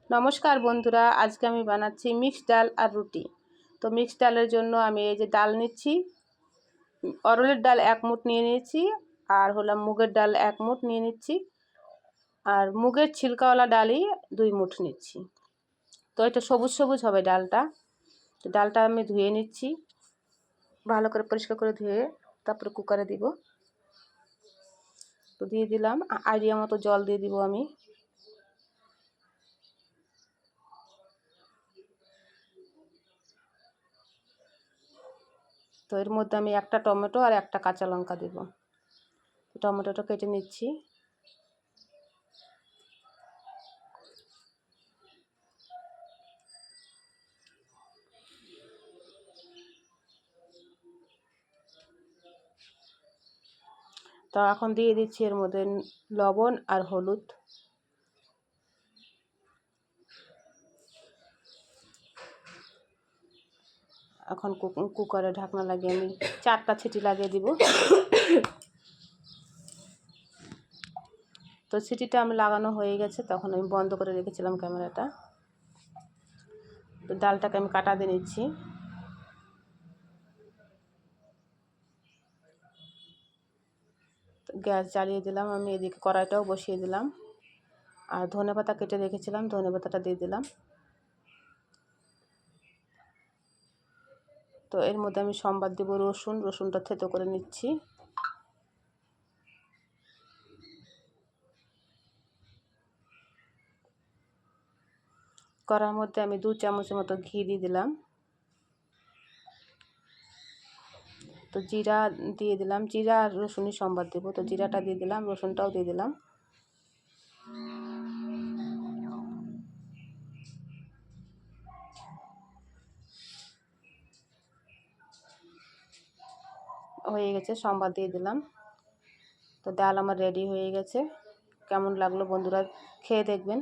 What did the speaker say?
নমস্কার বন্ধুরা, আজকে আমি বানাচ্ছি মিক্সড ডাল আর রুটি। তো মিক্সড ডালের জন্য আমি এই যে ডাল নিচ্ছি, অরহরের ডাল 1 মুঠ নিয়ে নিয়েছি, আর মুগের ডাল 1 মুঠ নিয়ে নিচ্ছি, আর মুগের ছিলকাওয়ালা ডালই 2 মুঠ নিচ্ছি। তো এটা সবুজ সবুজ হবে ডালটা। তো ডালটা আমি ধুয়ে নিচ্ছি, ভালো করে পরিষ্কার করে ধুয়ে তারপরে কুকারে দিব। তো দিয়ে দিলাম আইডিয়া মতো জল দিয়ে দিব আমি। তো এর মধ্যে আমি একটা টমেটো আর একটা কাঁচা লঙ্কা দেব। টমেটোটা কেটে নিচ্ছি। তো এখন দিয়ে দিচ্ছি এর মধ্যে লবণ আর হলুদ। এখন কুকারে ঢাকনা লাগিয়ে আমি 4টা সিটি লাগিয়ে দিব। তো সিটিটা আমি লাগানো হয়ে গেছে, তখন আমি বন্ধ করে রেখেছিলাম ক্যামেরাটা। তো ডালটাকে আমি কাটা দিয়ে নিচ্ছি। গ্যাস জ্বালিয়ে দিলাম, আমি এদিকে কড়াইটাও বসিয়ে দিলাম, আর ধনেপাতা কেটে রেখেছিলাম, ধনেপাতাটা দিয়ে দিলাম। তো এর মধ্যে আমি সম্বাদ দেব রসুনটা থেতো করে নিচ্ছি। কড়ার মধ্যে আমি 2 চামচের মতো ঘি দিয়ে দিলাম। তো জিরা দিয়ে দিলাম, জিরা আর রসুনই সম্বাদ দেব। তো জিরাটা দিয়ে দিলাম, রসুনটাও দিয়ে দিলাম। হয়ে গেছে, সম্বাদ দিয়ে দিলাম। তো ডাল আমার রেডি হয়ে গেছে। কেমন লাগলো বন্ধুরা, খেয়ে দেখবেন।